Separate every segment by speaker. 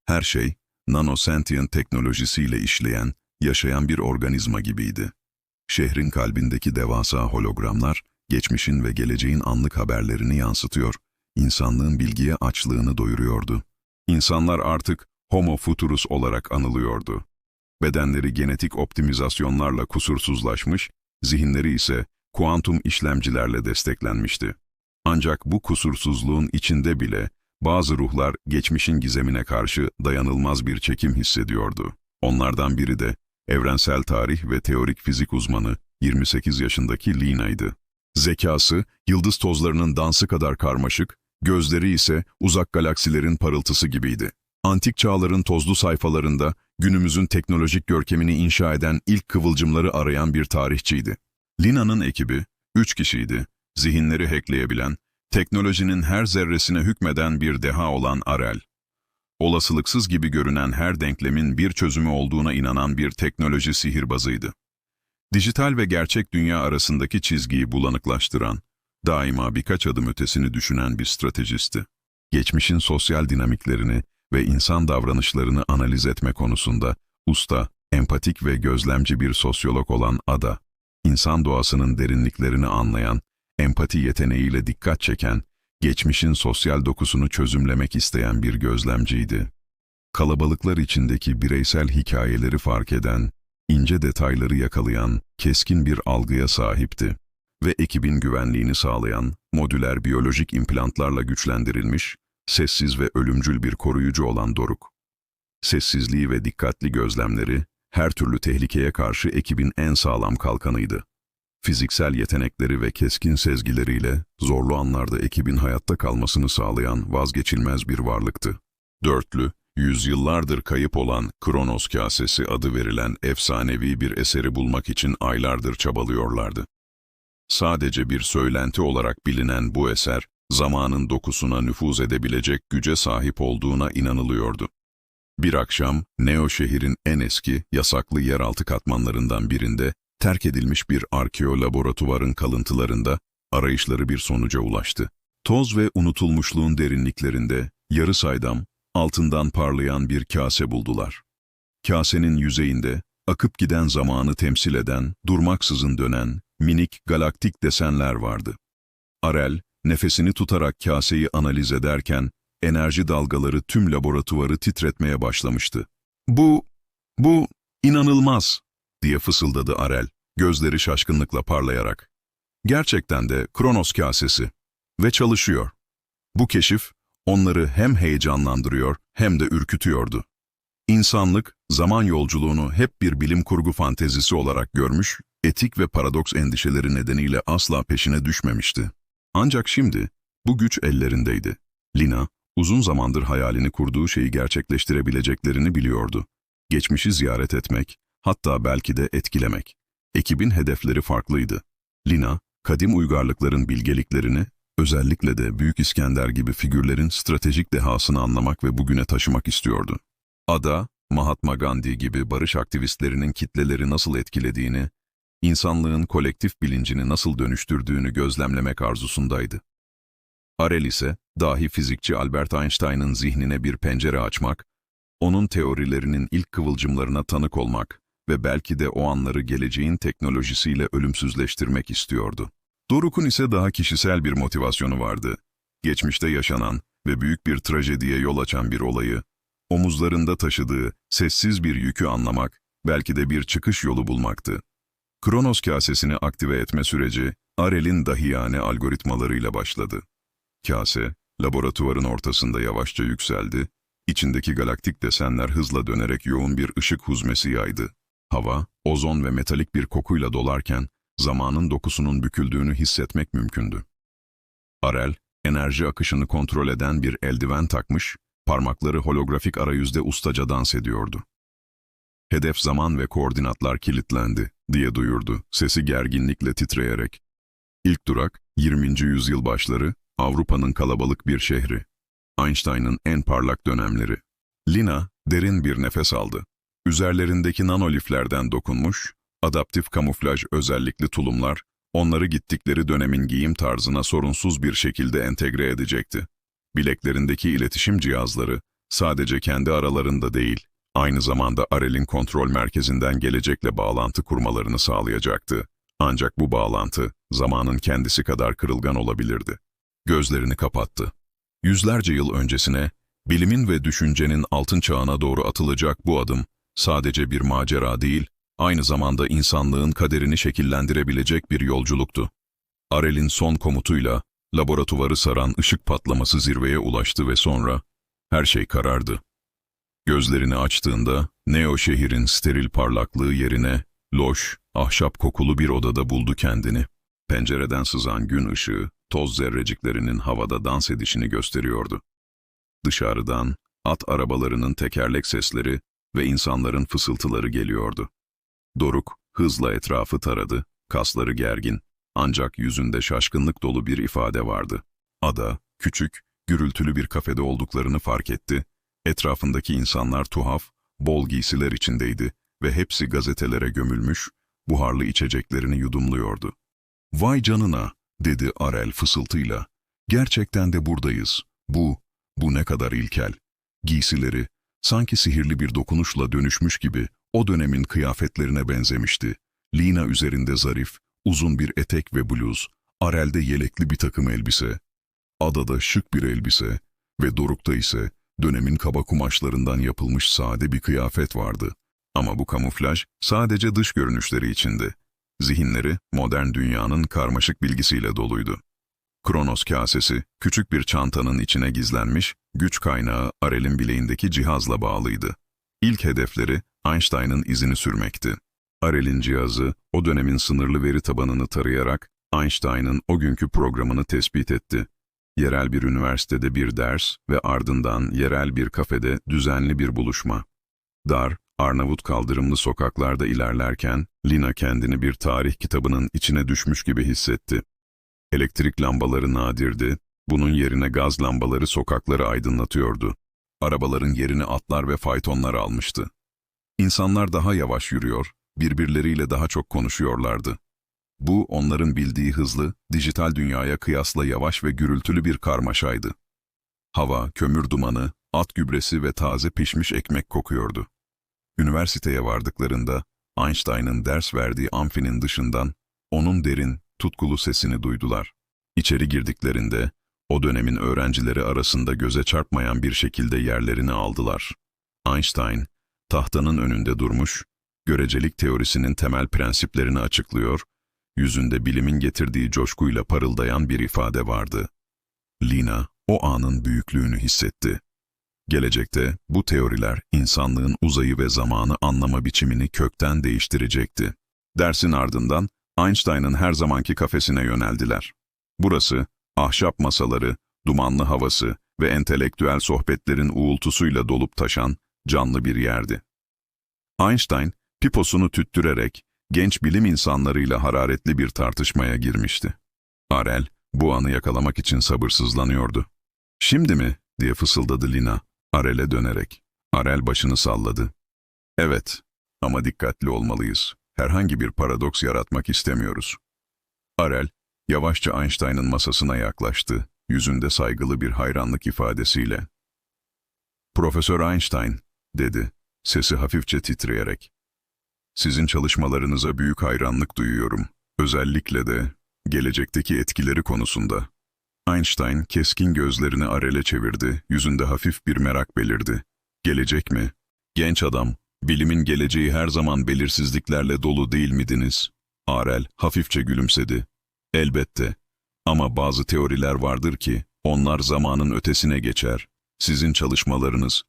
Speaker 1: Her şey, nanosentient teknolojisiyle işleyen, yaşayan bir organizma gibiydi. Şehrin kalbindeki devasa hologramlar, geçmişin ve geleceğin anlık haberlerini yansıtıyor, insanlığın bilgiye açlığını doyuruyordu. İnsanlar artık Homo futurus olarak anılıyordu. Bedenleri genetik optimizasyonlarla kusursuzlaşmış, zihinleri ise kuantum işlemcilerle desteklenmişti. Ancak bu kusursuzluğun içinde bile bazı ruhlar geçmişin gizemine karşı dayanılmaz bir çekim hissediyordu. Onlardan biri de evrensel tarih ve teorik fizik uzmanı 28 yaşındaki Lina'ydı. Zekası, yıldız tozlarının dansı kadar karmaşık, gözleri ise uzak galaksilerin parıltısı gibiydi. Antik çağların tozlu sayfalarında günümüzün teknolojik görkemini inşa eden ilk kıvılcımları arayan bir tarihçiydi. Lina'nın ekibi 3 kişiydi. Zihinleri hackleyebilen, teknolojinin her zerresine hükmeden bir deha olan Arel. Olasılıksız gibi görünen her denklemin bir çözümü olduğuna inanan bir teknoloji sihirbazıydı. Dijital ve gerçek dünya arasındaki çizgiyi bulanıklaştıran, daima birkaç adım ötesini düşünen bir stratejisti. Geçmişin sosyal dinamiklerini ve insan davranışlarını analiz etme konusunda usta, empatik ve gözlemci bir sosyolog olan Ada, insan doğasının derinliklerini anlayan, empati yeteneğiyle dikkat çeken, geçmişin sosyal dokusunu çözümlemek isteyen bir gözlemciydi. Kalabalıklar içindeki bireysel hikayeleri fark eden, ince detayları yakalayan, keskin bir algıya sahipti ve ekibin güvenliğini sağlayan, modüler biyolojik implantlarla güçlendirilmiş, sessiz ve ölümcül bir koruyucu olan Doruk. Sessizliği ve dikkatli gözlemleri, her türlü tehlikeye karşı ekibin en sağlam kalkanıydı. Fiziksel yetenekleri ve keskin sezgileriyle zorlu anlarda ekibin hayatta kalmasını sağlayan vazgeçilmez bir varlıktı. Dörtlü, yüzyıllardır kayıp olan Kronos Kasesi adı verilen efsanevi bir eseri bulmak için aylardır çabalıyorlardı. Sadece bir söylenti olarak bilinen bu eser, zamanın dokusuna nüfuz edebilecek güce sahip olduğuna inanılıyordu. Bir akşam, Neo şehrin en eski, yasaklı yeraltı katmanlarından birinde, terk edilmiş bir arkeolaboratuvarın kalıntılarında arayışları bir sonuca ulaştı. Toz ve unutulmuşluğun derinliklerinde yarı saydam, altından parlayan bir kase buldular. Kasenin yüzeyinde akıp giden zamanı temsil eden, durmaksızın dönen, minik galaktik desenler vardı. Arel, nefesini tutarak kaseyi analiz ederken, enerji dalgaları tüm laboratuvarı titretmeye başlamıştı. Bu inanılmaz, diye fısıldadı Arel, gözleri şaşkınlıkla parlayarak. Gerçekten de Kronos kasesi ve çalışıyor. Bu keşif, onları hem heyecanlandırıyor hem de ürkütüyordu. İnsanlık, zaman yolculuğunu hep bir bilim kurgu fantezisi olarak görmüş, etik ve paradoks endişeleri nedeniyle asla peşine düşmemişti. Ancak şimdi, bu güç ellerindeydi. Lina, uzun zamandır hayalini kurduğu şeyi gerçekleştirebileceklerini biliyordu. Geçmişi ziyaret etmek, hatta belki de etkilemek. Ekibin hedefleri farklıydı. Lina, kadim uygarlıkların bilgeliklerini, özellikle de Büyük İskender gibi figürlerin stratejik dehasını anlamak ve bugüne taşımak istiyordu. Ada, Mahatma Gandhi gibi barış aktivistlerinin kitleleri nasıl etkilediğini, insanlığın kolektif bilincini nasıl dönüştürdüğünü gözlemlemek arzusundaydı. Arel ise, dahi fizikçi Albert Einstein'ın zihnine bir pencere açmak, onun teorilerinin ilk kıvılcımlarına tanık olmak ve belki de o anları geleceğin teknolojisiyle ölümsüzleştirmek istiyordu. Doruk'un ise daha kişisel bir motivasyonu vardı. Geçmişte yaşanan ve büyük bir trajediye yol açan bir olayı, omuzlarında taşıdığı sessiz bir yükü anlamak, belki de bir çıkış yolu bulmaktı. Kronos kasesini aktive etme süreci, Arel'in dahiyane algoritmalarıyla başladı. Kase, laboratuvarın ortasında yavaşça yükseldi, içindeki galaktik desenler hızla dönerek yoğun bir ışık huzmesi yaydı. Hava, ozon ve metalik bir kokuyla dolarken, zamanın dokusunun büküldüğünü hissetmek mümkündü. Arel, enerji akışını kontrol eden bir eldiven takmış, parmakları holografik arayüzde ustaca dans ediyordu. "Hedef zaman ve koordinatlar kilitlendi," diye duyurdu, sesi gerginlikle titreyerek. İlk durak, 20. yüzyıl başları, Avrupa'nın kalabalık bir şehri. Einstein'ın en parlak dönemleri. Lina, derin bir nefes aldı. Üzerlerindeki nanoliflerden dokunmuş, adaptif kamuflaj özellikli tulumlar, onları gittikleri dönemin giyim tarzına sorunsuz bir şekilde entegre edecekti. Bileklerindeki iletişim cihazları, Sadece kendi aralarında değil, aynı zamanda Arel'in kontrol merkezinden gelecekle bağlantı kurmalarını sağlayacaktı. Ancak bu bağlantı, zamanın kendisi kadar kırılgan olabilirdi. Gözlerini kapattı. Yüzlerce yıl öncesine, bilimin ve düşüncenin altın çağına doğru atılacak bu adım, sadece bir macera değil, aynı zamanda insanlığın kaderini şekillendirebilecek bir yolculuktu. Arel'in son komutuyla, laboratuvarı saran ışık patlaması zirveye ulaştı ve sonra, her şey karardı. Gözlerini açtığında, Neo şehrin steril parlaklığı yerine, loş, ahşap kokulu bir odada buldu kendini. Pencereden sızan gün ışığı, toz zerreciklerinin havada dans edişini gösteriyordu. Dışarıdan, at arabalarının tekerlek sesleri ve insanların fısıltıları geliyordu. Doruk, hızla etrafı taradı, kasları gergin, ancak yüzünde şaşkınlık dolu bir ifade vardı. Ada, küçük, gürültülü bir kafede olduklarını fark etti. Etrafındaki insanlar tuhaf, bol giysiler içindeydi ve hepsi gazetelere gömülmüş, buharlı içeceklerini yudumluyordu. "Vay canına," dedi Arel fısıltıyla. "Gerçekten de buradayız. Bu ne kadar ilkel." Giysileri, sanki sihirli bir dokunuşla dönüşmüş gibi, o dönemin kıyafetlerine benzemişti. Lina üzerinde zarif, uzun bir etek ve bluz, Arel'de yelekli bir takım elbise. Adada şık bir elbise ve Doruk'ta ise dönemin kaba kumaşlarından yapılmış sade bir kıyafet vardı. Ama bu kamuflaj sadece dış görünüşleri içindi. Zihinleri modern dünyanın karmaşık bilgisiyle doluydu. Kronos kasesi küçük bir çantanın içine gizlenmiş, güç kaynağı Arel'in bileğindeki cihazla bağlıydı. İlk hedefleri Einstein'ın izini sürmekti. Arel'in cihazı o dönemin sınırlı veri tabanını tarayarak Einstein'ın o günkü programını tespit etti. Yerel bir üniversitede bir ders ve ardından yerel bir kafede düzenli bir buluşma. Dar, Arnavut kaldırımlı sokaklarda ilerlerken Lina kendini bir tarih kitabının içine düşmüş gibi hissetti. Elektrik lambaları nadirdi, bunun yerine gaz lambaları sokakları aydınlatıyordu. Arabaların yerini atlar ve faytonlar almıştı. İnsanlar daha yavaş yürüyor, birbirleriyle daha çok konuşuyorlardı. Bu, onların bildiği hızlı, dijital dünyaya kıyasla yavaş ve gürültülü bir karmaşaydı. Hava, kömür dumanı, at gübresi ve taze pişmiş ekmek kokuyordu. Üniversiteye vardıklarında, Einstein'ın ders verdiği amfinin dışından, onun derin, tutkulu sesini duydular. İçeri girdiklerinde, o dönemin öğrencileri arasında göze çarpmayan bir şekilde yerlerini aldılar. Einstein, tahtanın önünde durmuş, görecelik teorisinin temel prensiplerini açıklıyor, yüzünde bilimin getirdiği coşkuyla parıldayan bir ifade vardı. Lina, o anın büyüklüğünü hissetti. Gelecekte bu teoriler insanlığın uzayı ve zamanı anlama biçimini kökten değiştirecekti. Dersin ardından Einstein'ın her zamanki kafesine yöneldiler. Burası, ahşap masaları, dumanlı havası ve entelektüel sohbetlerin uğultusuyla dolup taşan canlı bir yerdi. Einstein, piposunu tüttürerek genç bilim insanlarıyla hararetli bir tartışmaya girmişti. Arel, bu anı yakalamak için sabırsızlanıyordu. "Şimdi mi?" diye fısıldadı Lina, Arel'e dönerek. Arel başını salladı. "Evet, ama dikkatli olmalıyız. Herhangi bir paradoks yaratmak istemiyoruz." Arel, yavaşça Einstein'ın masasına yaklaştı, yüzünde saygılı bir hayranlık ifadesiyle. "Profesör Einstein," dedi, sesi hafifçe titreyerek. "Sizin çalışmalarınıza büyük hayranlık duyuyorum. Özellikle de gelecekteki etkileri konusunda." Einstein keskin gözlerini Arel'e çevirdi, yüzünde hafif bir merak belirdi. "Gelecek mi? Genç adam, bilimin geleceği her zaman belirsizliklerle dolu değil miydiniz?" Arel hafifçe gülümsedi. "Elbette. Ama bazı teoriler vardır ki, onlar zamanın ötesine geçer. Sizin çalışmalarınız,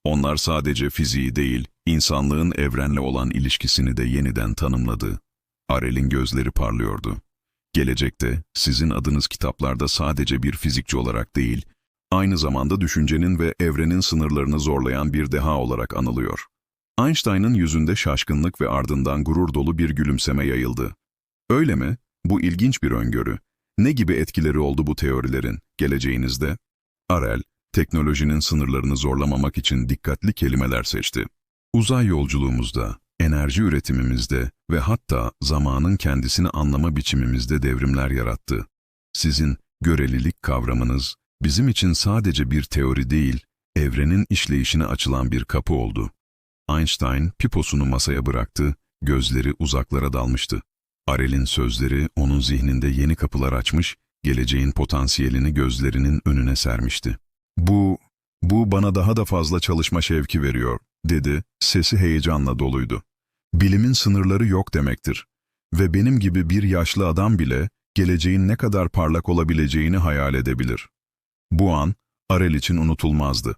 Speaker 1: onlar sadece fiziği değil, insanlığın evrenle olan ilişkisini de yeniden tanımladı." Arel'in gözleri parlıyordu. "Gelecekte sizin adınız kitaplarda sadece bir fizikçi olarak değil, aynı zamanda düşüncenin ve evrenin sınırlarını zorlayan bir deha olarak anılıyor." Einstein'ın yüzünde şaşkınlık ve ardından gurur dolu bir gülümseme yayıldı. "Öyle mi? Bu ilginç bir öngörü. Ne gibi etkileri oldu bu teorilerin, geleceğinizde?" Arel, teknolojinin sınırlarını zorlamamak için dikkatli kelimeler seçti. "Uzay yolculuğumuzda, enerji üretimimizde ve hatta zamanın kendisini anlama biçimimizde devrimler yarattı. Sizin görelilik kavramınız bizim için sadece bir teori değil, evrenin işleyişine açılan bir kapı oldu. Einstein piposunu masaya bıraktı, gözleri uzaklara dalmıştı. Arel'in sözleri onun zihninde yeni kapılar açmış, geleceğin potansiyelini gözlerinin önüne sermişti. Bu bana daha da fazla çalışma şevki veriyor, dedi, sesi heyecanla doluydu. Bilimin sınırları yok demektir. Ve benim gibi bir yaşlı adam bile geleceğin ne kadar parlak olabileceğini hayal edebilir. Bu an, Arel için unutulmazdı.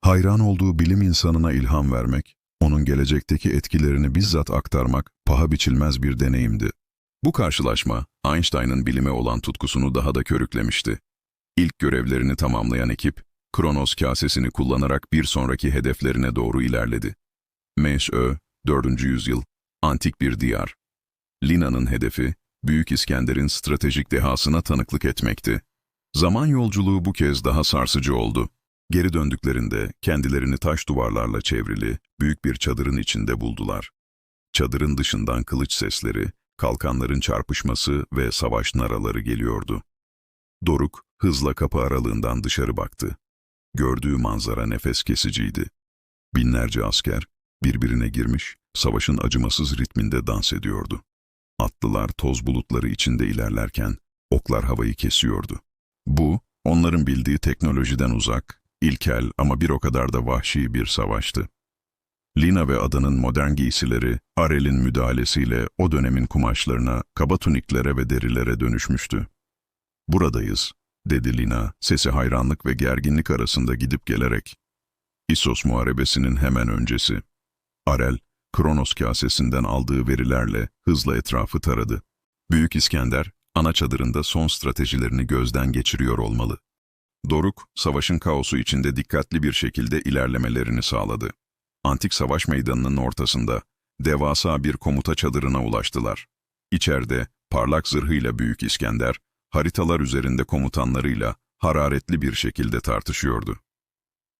Speaker 1: Hayran olduğu bilim insanına ilham vermek, onun gelecekteki etkilerini bizzat aktarmak paha biçilmez bir deneyimdi. Bu karşılaşma, Einstein'ın bilime olan tutkusunu daha da körüklemişti. İlk görevlerini tamamlayan ekip, Kronos kasesini kullanarak bir sonraki hedeflerine doğru ilerledi. Meş-Ö, 4. yüzyıl, antik bir diyar. Lina'nın hedefi, Büyük İskender'in stratejik dehasına tanıklık etmekti. Zaman yolculuğu bu kez daha sarsıcı oldu. Geri döndüklerinde kendilerini taş duvarlarla çevrili, büyük bir çadırın içinde buldular. Çadırın dışından kılıç sesleri, kalkanların çarpışması ve savaş naraları geliyordu. Doruk, hızla kapı aralığından dışarı baktı. Gördüğü manzara nefes kesiciydi. Binlerce asker, birbirine girmiş, savaşın acımasız ritminde dans ediyordu. Atlılar toz bulutları içinde ilerlerken, oklar havayı kesiyordu. Bu, onların bildiği teknolojiden uzak, ilkel ama bir o kadar da vahşi bir savaştı. Lina ve Ada'nın modern giysileri, Arel'in müdahalesiyle o dönemin kumaşlarına, kaba tuniklere ve derilere dönüşmüştü. "Buradayız," dedi Lina, sesi hayranlık ve gerginlik arasında gidip gelerek. İssos Muharebesi'nin hemen öncesi. Arel, Kronos kasesinden aldığı verilerle hızla etrafı taradı. Büyük İskender, ana çadırında son stratejilerini gözden geçiriyor olmalı. Doruk, savaşın kaosu içinde dikkatli bir şekilde ilerlemelerini sağladı. Antik savaş meydanının ortasında, devasa bir komuta çadırına ulaştılar. İçeride, parlak zırhıyla Büyük İskender, haritalar üzerinde komutanlarıyla hararetli bir şekilde tartışıyordu.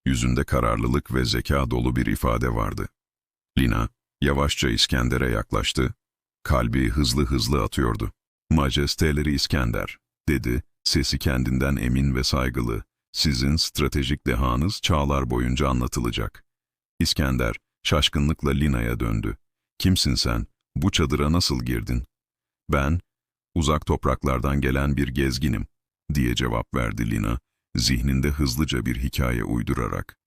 Speaker 1: Yüzünde kararlılık ve zeka dolu bir ifade vardı. Lina, yavaşça İskender'e yaklaştı. Kalbi hızlı hızlı atıyordu. "Majesteleri İskender," dedi, sesi kendinden emin ve saygılı. "Sizin stratejik dehanız çağlar boyunca anlatılacak." İskender, şaşkınlıkla Lina'ya döndü. "Kimsin sen? Bu çadıra nasıl girdin?" "Ben, uzak topraklardan gelen bir gezginim," diye cevap verdi Lina, zihninde hızlıca bir hikaye uydurarak.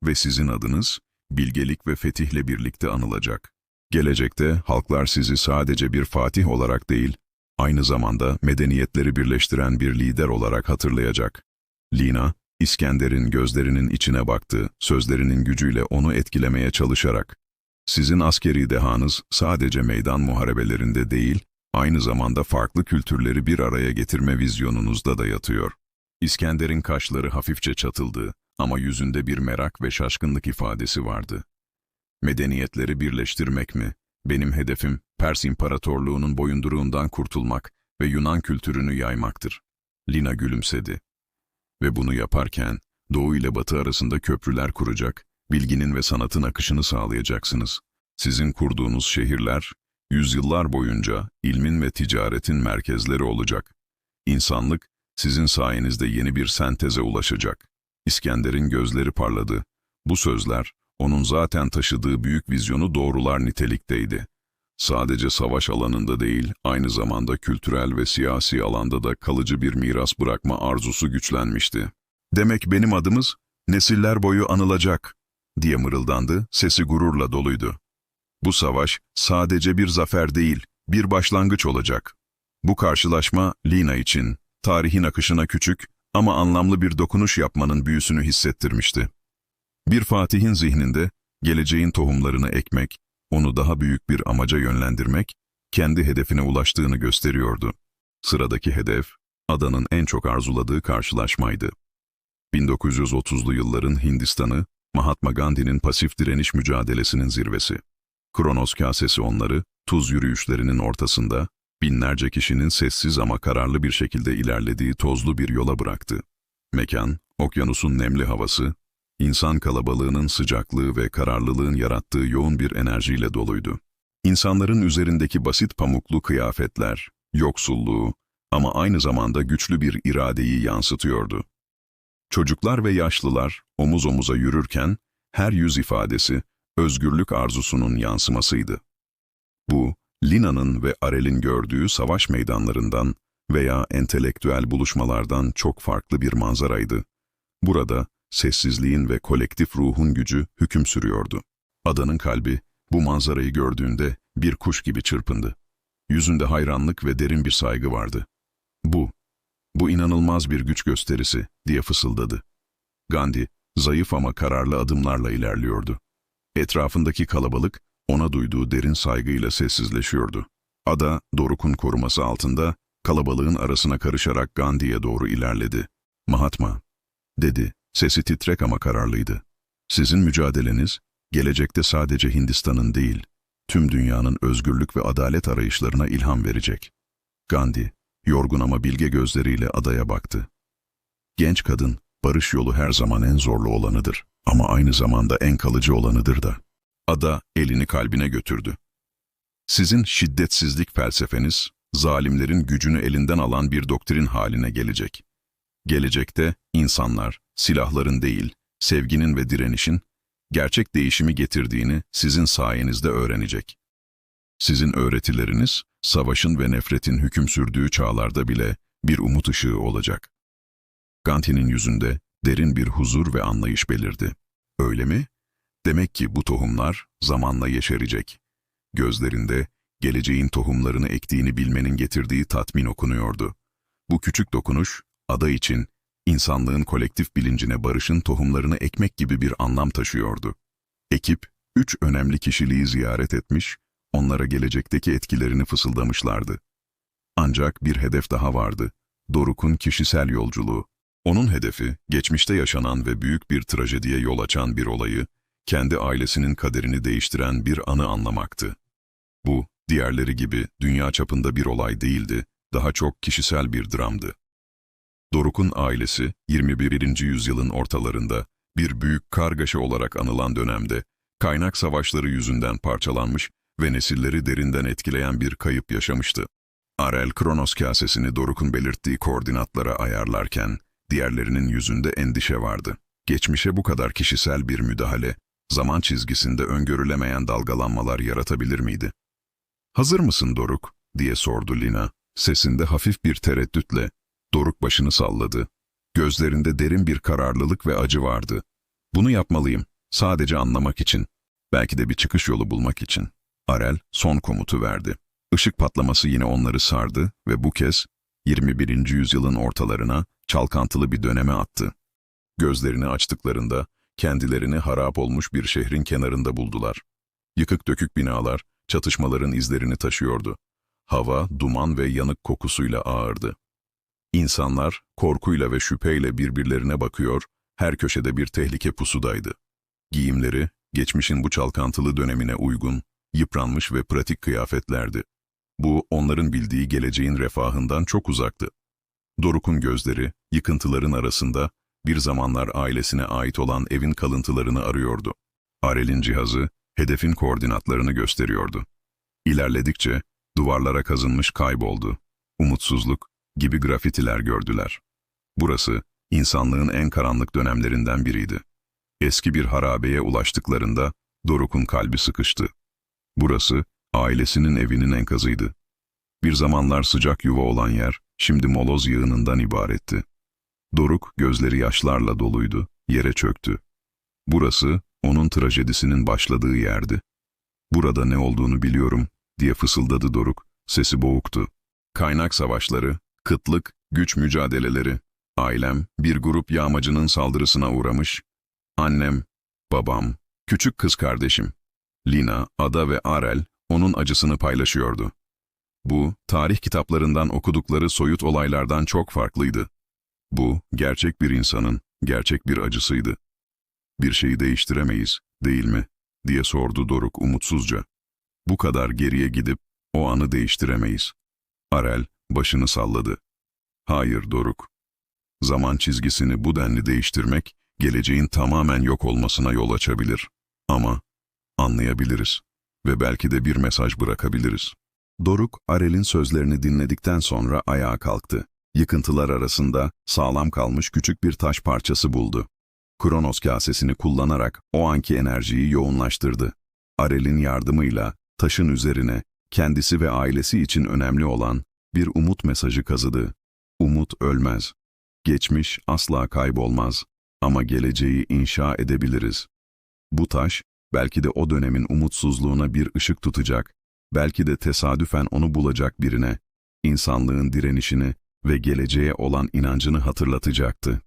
Speaker 1: "Ve sizin adınız, bilgelik ve fetihle birlikte anılacak. Gelecekte halklar sizi sadece bir fatih olarak değil, aynı zamanda medeniyetleri birleştiren bir lider olarak hatırlayacak." Lina, İskender'in gözlerinin içine baktı, sözlerinin gücüyle onu etkilemeye çalışarak. "Sizin askeri dehanız sadece meydan muharebelerinde değil, aynı zamanda farklı kültürleri bir araya getirme vizyonunuzda da yatıyor." İskender'in kaşları hafifçe çatıldı ama yüzünde bir merak ve şaşkınlık ifadesi vardı. "Medeniyetleri birleştirmek mi? Benim hedefim, Pers İmparatorluğu'nun boyunduruğundan kurtulmak ve Yunan kültürünü yaymaktır." Lina gülümsedi. "Ve bunu yaparken, Doğu ile Batı arasında köprüler kuracak, bilginin ve sanatın akışını sağlayacaksınız. Sizin kurduğunuz şehirler, yüzyıllar boyunca ilmin ve ticaretin merkezleri olacak. İnsanlık, sizin sayenizde yeni bir senteze ulaşacak." İskender'in gözleri parladı. Bu sözler, onun zaten taşıdığı büyük vizyonu doğrular nitelikteydi. Sadece savaş alanında değil, aynı zamanda kültürel ve siyasi alanda da kalıcı bir miras bırakma arzusu güçlenmişti. "Demek benim adımız, nesiller boyu anılacak," diye mırıldandı, sesi gururla doluydu. "Bu savaş sadece bir zafer değil, bir başlangıç olacak." Bu karşılaşma, Lina için, tarihin akışına küçük ama anlamlı bir dokunuş yapmanın büyüsünü hissettirmişti. Bir fatihin zihninde, geleceğin tohumlarını ekmek, onu daha büyük bir amaca yönlendirmek, kendi hedefine ulaştığını gösteriyordu. Sıradaki hedef, Ada'nın en çok arzuladığı karşılaşmaydı. 1930'lu yılların Hindistan'ı, Mahatma Gandhi'nin pasif direniş mücadelesinin zirvesi. Kronos kasesi onları, tuz yürüyüşlerinin ortasında, binlerce kişinin sessiz ama kararlı bir şekilde ilerlediği tozlu bir yola bıraktı. Mekan, okyanusun nemli havası, İnsan kalabalığının sıcaklığı ve kararlılığın yarattığı yoğun bir enerjiyle doluydu. İnsanların üzerindeki basit pamuklu kıyafetler, yoksulluğu ama aynı zamanda güçlü bir iradeyi yansıtıyordu. Çocuklar ve yaşlılar omuz omuza yürürken her yüz ifadesi özgürlük arzusunun yansımasıydı. Bu, Lina'nın ve Arel'in gördüğü savaş meydanlarından veya entelektüel buluşmalardan çok farklı bir manzaraydı. Burada sessizliğin ve kolektif ruhun gücü hüküm sürüyordu. Adanın kalbi bu manzarayı gördüğünde bir kuş gibi çırpındı. Yüzünde hayranlık ve derin bir saygı vardı. Bu inanılmaz bir güç gösterisi diye fısıldadı. Gandhi, zayıf ama kararlı adımlarla ilerliyordu. Etrafındaki kalabalık, ona duyduğu derin saygıyla sessizleşiyordu. Ada, Doruk'un koruması altında, kalabalığın arasına karışarak Gandhi'ye doğru ilerledi. "Mahatma," dedi, sesi titrek ama kararlıydı. "Sizin mücadeleniz, gelecekte sadece Hindistan'ın değil, tüm dünyanın özgürlük ve adalet arayışlarına ilham verecek." Gandhi, yorgun ama bilge gözleriyle adaya baktı. "Genç kadın, barış yolu her zaman en zorlu olanıdır ama aynı zamanda en kalıcı olanıdır da." Ada elini kalbine götürdü. "Sizin şiddetsizlik felsefeniz, zalimlerin gücünü elinden alan bir doktrin haline gelecek. Gelecekte insanlar, silahların değil, sevginin ve direnişin, gerçek değişimi getirdiğini sizin sayenizde öğrenecek. Sizin öğretileriniz, savaşın ve nefretin hüküm sürdüğü çağlarda bile bir umut ışığı olacak." Gandhi'nin yüzünde derin bir huzur ve anlayış belirdi. "Öyle mi? Demek ki bu tohumlar zamanla yeşerecek." Gözlerinde geleceğin tohumlarını ektiğini bilmenin getirdiği tatmin okunuyordu. Bu küçük dokunuş, ada için insanlığın kolektif bilincine barışın tohumlarını ekmek gibi bir anlam taşıyordu. Ekip, 3 önemli kişiliği ziyaret etmiş, onlara gelecekteki etkilerini fısıldamışlardı. Ancak bir hedef daha vardı, Doruk'un kişisel yolculuğu. Onun hedefi, geçmişte yaşanan ve büyük bir trajediye yol açan bir olayı, kendi ailesinin kaderini değiştiren bir anı anlamaktı. Bu, diğerleri gibi dünya çapında bir olay değildi, daha çok kişisel bir dramdı. Doruk'un ailesi, 21. yüzyılın ortalarında, bir büyük kargaşa olarak anılan dönemde, kaynak savaşları yüzünden parçalanmış ve nesilleri derinden etkileyen bir kayıp yaşamıştı. Arel, Kronos kasesini Doruk'un belirttiği koordinatlara ayarlarken, diğerlerinin yüzünde endişe vardı. Geçmişe bu kadar kişisel bir müdahale, zaman çizgisinde öngörülemeyen dalgalanmalar yaratabilir miydi? "Hazır mısın Doruk?" diye sordu Lina, sesinde hafif bir tereddütle. Doruk başını salladı. Gözlerinde derin bir kararlılık ve acı vardı. "Bunu yapmalıyım, sadece anlamak için. Belki de bir çıkış yolu bulmak için." Arel son komutu verdi. Işık patlaması yine onları sardı ve bu kez 21. yüzyılın ortalarına çalkantılı bir döneme attı. Gözlerini açtıklarında kendilerini harap olmuş bir şehrin kenarında buldular. Yıkık dökük binalar çatışmaların izlerini taşıyordu. Hava, duman ve yanık kokusuyla ağırdı. İnsanlar korkuyla ve şüpheyle birbirlerine bakıyor, her köşede bir tehlike pusudaydı. Giyimleri, geçmişin bu çalkantılı dönemine uygun, yıpranmış ve pratik kıyafetlerdi. Bu, onların bildiği geleceğin refahından çok uzaktı. Doruk'un gözleri, yıkıntıların arasında, bir zamanlar ailesine ait olan evin kalıntılarını arıyordu. Arel'in cihazı, hedefin koordinatlarını gösteriyordu. İlerledikçe, duvarlara kazınmış kayboldu. Umutsuzluk gibi grafitiler gördüler. Burası, insanlığın en karanlık dönemlerinden biriydi. Eski bir harabeye ulaştıklarında, Doruk'un kalbi sıkıştı. Burası, ailesinin evinin enkazıydı. Bir zamanlar sıcak yuva olan yer, şimdi moloz yığınından ibaretti. Doruk, gözleri yaşlarla doluydu, yere çöktü. Burası, onun trajedisinin başladığı yerdi. "Burada ne olduğunu biliyorum," diye fısıldadı Doruk, sesi boğuktu. "Kaynak savaşları, kıtlık, güç mücadeleleri, ailem bir grup yağmacının saldırısına uğramış, annem, babam, küçük kız kardeşim." Lina, Ada ve Arel onun acısını paylaşıyordu. Bu, tarih kitaplarından okudukları soyut olaylardan çok farklıydı. Bu, gerçek bir insanın, gerçek bir acısıydı. "Bir şeyi değiştiremeyiz, değil mi?" diye sordu Doruk umutsuzca. "Bu kadar geriye gidip o anı değiştiremeyiz." Arel başını salladı. "Hayır Doruk. Zaman çizgisini bu denli değiştirmek, geleceğin tamamen yok olmasına yol açabilir. Ama anlayabiliriz ve belki de bir mesaj bırakabiliriz." Doruk, Arel'in sözlerini dinledikten sonra ayağa kalktı. Yıkıntılar arasında sağlam kalmış küçük bir taş parçası buldu. Kronos kasesini kullanarak o anki enerjiyi yoğunlaştırdı. Arel'in yardımıyla taşın üzerine kendisi ve ailesi için önemli olan bir umut mesajı kazıdı. Umut ölmez. Geçmiş asla kaybolmaz ama geleceği inşa edebiliriz. Bu taş belki de o dönemin umutsuzluğuna bir ışık tutacak, belki de tesadüfen onu bulacak birine, insanlığın direnişini ve geleceğe olan inancını hatırlatacaktı.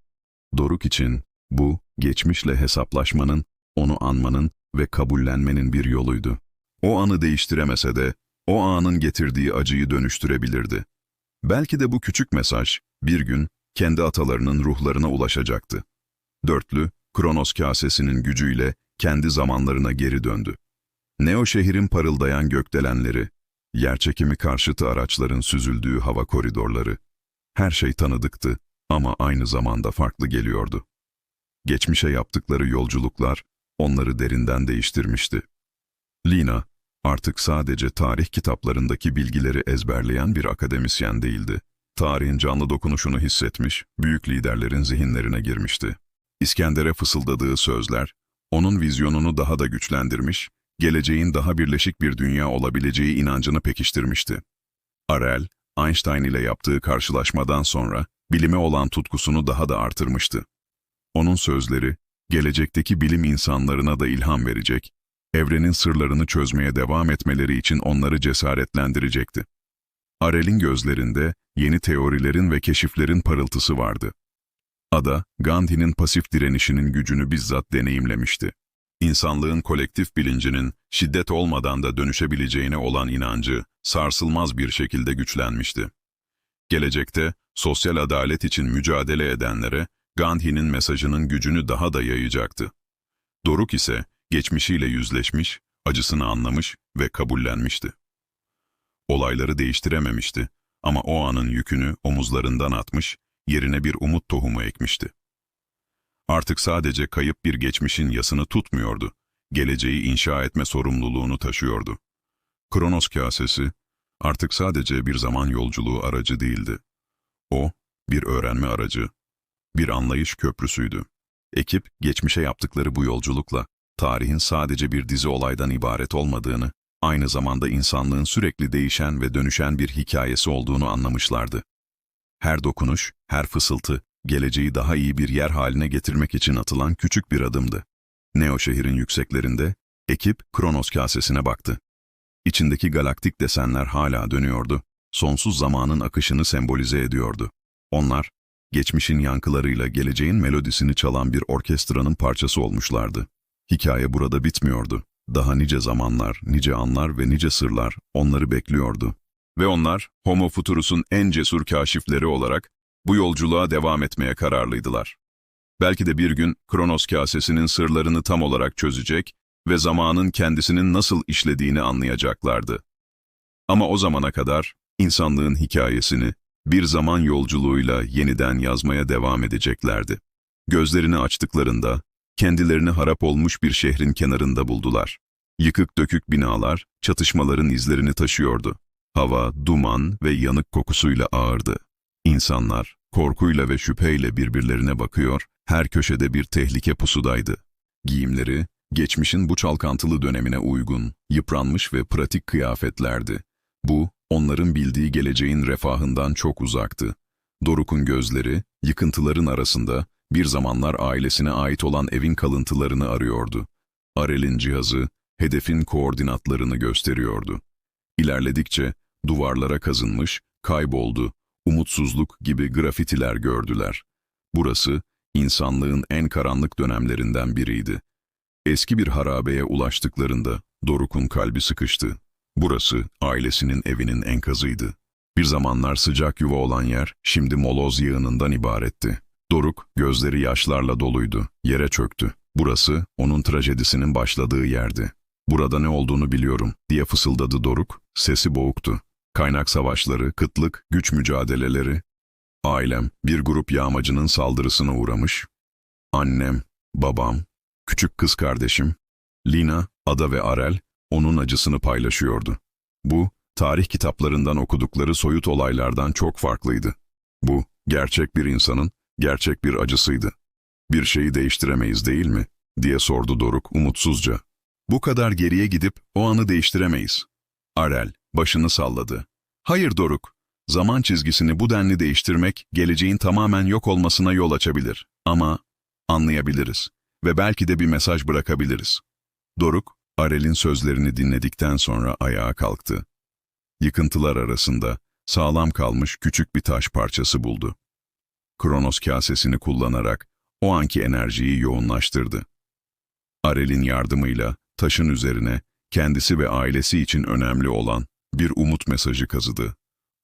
Speaker 1: Doruk için bu, geçmişle hesaplaşmanın, onu anmanın ve kabullenmenin bir yoluydu. O anı değiştiremese de, o anın getirdiği acıyı dönüştürebilirdi. Belki de bu küçük mesaj, bir gün kendi atalarının ruhlarına ulaşacaktı. Dörtlü, Kronos kasesinin gücüyle kendi zamanlarına geri döndü. Neo şehrin parıldayan gökdelenleri, yerçekimi karşıtı araçların süzüldüğü hava koridorları, her şey tanıdıktı ama aynı zamanda farklı geliyordu. Geçmişe yaptıkları yolculuklar onları derinden değiştirmişti. Lina, artık sadece tarih kitaplarındaki bilgileri ezberleyen bir akademisyen değildi. Tarihin canlı dokunuşunu hissetmiş, büyük liderlerin zihinlerine girmişti. İskender'e fısıldadığı sözler, onun vizyonunu daha da güçlendirmiş, geleceğin daha birleşik bir dünya olabileceği inancını pekiştirmişti. Arel, Einstein ile yaptığı karşılaşmadan sonra bilime olan tutkusunu daha da artırmıştı. Onun sözleri, gelecekteki bilim insanlarına da ilham verecek, evrenin sırlarını çözmeye devam etmeleri için onları cesaretlendirecekti. Arel'in gözlerinde yeni teorilerin ve keşiflerin parıltısı vardı. Ada, Gandhi'nin pasif direnişinin gücünü bizzat deneyimlemişti. İnsanlığın kolektif bilincinin şiddet olmadan da dönüşebileceğine olan inancı sarsılmaz bir şekilde güçlenmişti. Gelecekte sosyal adalet için mücadele edenlere Gandhi'nin mesajının gücünü daha da yayacaktı. Doruk ise geçmişiyle yüzleşmiş, acısını anlamış ve kabullenmişti. Olayları değiştirememişti ama o anın yükünü omuzlarından atmış, yerine bir umut tohumu ekmişti. Artık sadece kayıp bir geçmişin yasını tutmuyordu, geleceği inşa etme sorumluluğunu taşıyordu. Kronos kasesi artık sadece bir zaman yolculuğu aracı değildi. O, bir öğrenme aracı, bir anlayış köprüsüydü. Ekip, geçmişe yaptıkları bu yolculukla, tarihin sadece bir dizi olaydan ibaret olmadığını, aynı zamanda insanlığın sürekli değişen ve dönüşen bir hikayesi olduğunu anlamışlardı. Her dokunuş, her fısıltı, geleceği daha iyi bir yer haline getirmek için atılan küçük bir adımdı. Neo şehrin yükseklerinde, ekip Kronos kasesine baktı. İçindeki galaktik desenler hala dönüyordu, sonsuz zamanın akışını sembolize ediyordu. Onlar, geçmişin yankılarıyla geleceğin melodisini çalan bir orkestranın parçası olmuşlardı. Hikaye burada bitmiyordu. Daha nice zamanlar, nice anlar ve nice sırlar onları bekliyordu. Ve onlar, Homo Futurus'un en cesur kaşifleri olarak bu yolculuğa devam etmeye kararlıydılar. Belki de bir gün Kronos kasesinin sırlarını tam olarak çözecek ve zamanın kendisinin nasıl işlediğini anlayacaklardı. Ama o zamana kadar insanlığın hikayesini bir zaman yolculuğuyla yeniden yazmaya devam edeceklerdi. Gözlerini açtıklarında kendilerini harap olmuş bir şehrin kenarında buldular. Yıkık dökük binalar çatışmaların izlerini taşıyordu. Hava, duman ve yanık kokusuyla ağırdı. İnsanlar korkuyla ve şüpheyle birbirlerine bakıyor, her köşede bir tehlike pusudaydı. Giyimleri, geçmişin bu çalkantılı dönemine uygun, yıpranmış ve pratik kıyafetlerdi. Bu, onların bildiği geleceğin refahından çok uzaktı. Doruk'un gözleri, yıkıntıların arasında, bir zamanlar ailesine ait olan evin kalıntılarını arıyordu. Arel'in cihazı, hedefin koordinatlarını gösteriyordu. İlerledikçe, duvarlara kazınmış, kayboldu, umutsuzluk gibi grafitiler gördüler. Burası, insanlığın en karanlık dönemlerinden biriydi. Eski bir harabeye ulaştıklarında, Doruk'un kalbi sıkıştı. Burası, ailesinin evinin enkazıydı. Bir zamanlar sıcak yuva olan yer, şimdi moloz yığınından ibaretti. Doruk, gözleri yaşlarla doluydu, yere çöktü. Burası, onun trajedisinin başladığı yerdi. "Burada ne olduğunu biliyorum," diye fısıldadı Doruk, sesi boğuktu. Kaynak savaşları, kıtlık, güç mücadeleleri. Ailem, bir grup yağmacının saldırısına uğramış. Annem, babam, küçük kız kardeşim, Lina, Ada ve Arel, onun acısını paylaşıyordu. Bu, tarih kitaplarından okudukları soyut olaylardan çok farklıydı. Bu, gerçek bir insanın, gerçek bir acısıydı. Bir şeyi değiştiremeyiz değil mi? Diye sordu Doruk umutsuzca. Bu kadar geriye gidip o anı değiştiremeyiz. Arel, başını salladı. Hayır Doruk, zaman çizgisini bu denli değiştirmek, geleceğin tamamen yok olmasına yol açabilir. Ama anlayabiliriz ve belki de bir mesaj bırakabiliriz. Doruk, Arel'in sözlerini dinledikten sonra ayağa kalktı. Yıkıntılar arasında sağlam kalmış küçük bir taş parçası buldu. Kronos kasesini kullanarak o anki enerjiyi yoğunlaştırdı. Arel'in yardımıyla taşın üzerine kendisi ve ailesi için önemli olan bir umut mesajı kazıdı.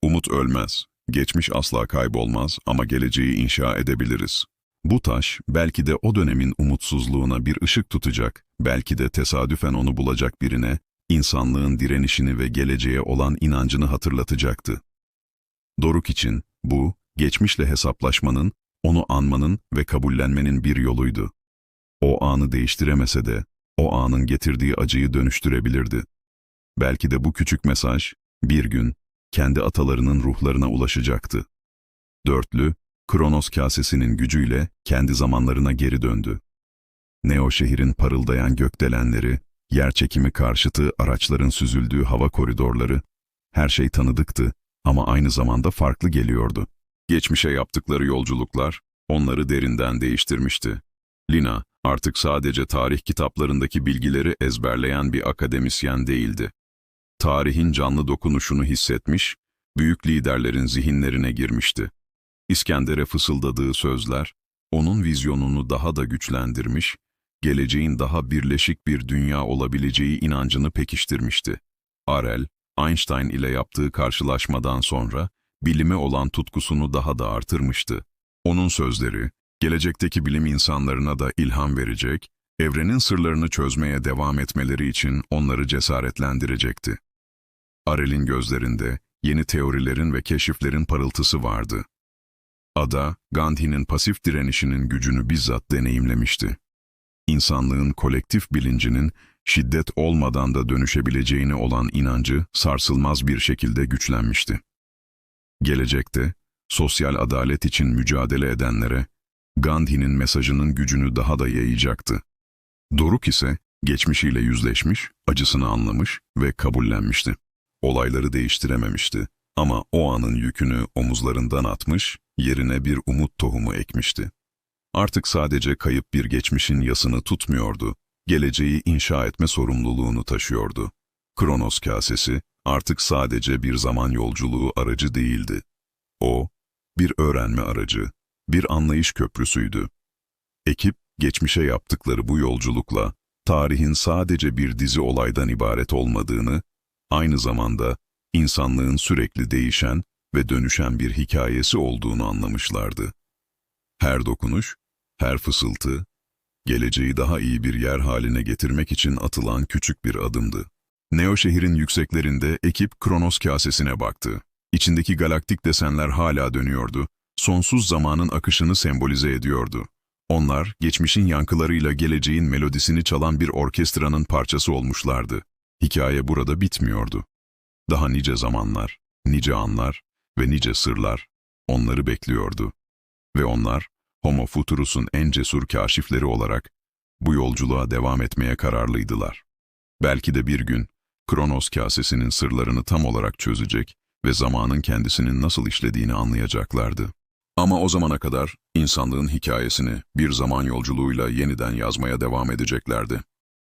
Speaker 1: Umut ölmez, geçmiş asla kaybolmaz ama geleceği inşa edebiliriz. Bu taş belki de o dönemin umutsuzluğuna bir ışık tutacak, belki de tesadüfen onu bulacak birine insanlığın direnişini ve geleceğe olan inancını hatırlatacaktı. Doruk için bu, geçmişle hesaplaşmanın, onu anmanın ve kabullenmenin bir yoluydu. O anı değiştiremese de, o anın getirdiği acıyı dönüştürebilirdi. Belki de bu küçük mesaj, bir gün, kendi atalarının ruhlarına ulaşacaktı. Dörtlü, Kronos kasesinin gücüyle kendi zamanlarına geri döndü. Neo şehrin parıldayan gökdelenleri, yerçekimi karşıtı araçların süzüldüğü hava koridorları, her şey tanıdıktı ama aynı zamanda farklı geliyordu. Geçmişe yaptıkları yolculuklar, onları derinden değiştirmişti. Lina, artık sadece tarih kitaplarındaki bilgileri ezberleyen bir akademisyen değildi. Tarihin canlı dokunuşunu hissetmiş, büyük liderlerin zihinlerine girmişti. İskender'e fısıldadığı sözler, onun vizyonunu daha da güçlendirmiş, geleceğin daha birleşik bir dünya olabileceği inancını pekiştirmişti. Arel, Einstein ile yaptığı karşılaşmadan sonra, bilime olan tutkusunu daha da artırmıştı. Onun sözleri, gelecekteki bilim insanlarına da ilham verecek, evrenin sırlarını çözmeye devam etmeleri için onları cesaretlendirecekti. Arel'in gözlerinde yeni teorilerin ve keşiflerin parıltısı vardı. Ada, Gandhi'nin pasif direnişinin gücünü bizzat deneyimlemişti. İnsanlığın kolektif bilincinin şiddet olmadan da dönüşebileceğine olan inancı sarsılmaz bir şekilde güçlenmişti. Gelecekte, sosyal adalet için mücadele edenlere, Gandhi'nin mesajının gücünü daha da yayacaktı. Doruk ise, geçmişiyle yüzleşmiş, acısını anlamış ve kabullenmişti. Olayları değiştirememişti ama o anın yükünü omuzlarından atmış, yerine bir umut tohumu ekmişti. Artık sadece kayıp bir geçmişin yasını tutmuyordu, geleceği inşa etme sorumluluğunu taşıyordu. Kronos kasesi artık sadece bir zaman yolculuğu aracı değildi. O, bir öğrenme aracı, bir anlayış köprüsüydü. Ekip, geçmişe yaptıkları bu yolculukla, tarihin sadece bir dizi olaydan ibaret olmadığını, aynı zamanda insanlığın sürekli değişen ve dönüşen bir hikayesi olduğunu anlamışlardı. Her dokunuş, her fısıltı, geleceği daha iyi bir yer haline getirmek için atılan küçük bir adımdı. Neo şehrin yükseklerinde ekip Kronos kasesine baktı. İçindeki galaktik desenler hala dönüyordu, sonsuz zamanın akışını sembolize ediyordu. Onlar, geçmişin yankılarıyla geleceğin melodisini çalan bir orkestranın parçası olmuşlardı. Hikaye burada bitmiyordu. Daha nice zamanlar, nice anlar ve nice sırlar onları bekliyordu. Ve onlar, Homo Futurus'un en cesur kaşifleri olarak bu yolculuğa devam etmeye kararlıydılar. Belki de bir gün, Kronos kasesinin sırlarını tam olarak çözecek ve zamanın kendisinin nasıl işlediğini anlayacaklardı. Ama o zamana kadar insanlığın hikayesini bir zaman yolculuğuyla yeniden yazmaya devam edeceklerdi.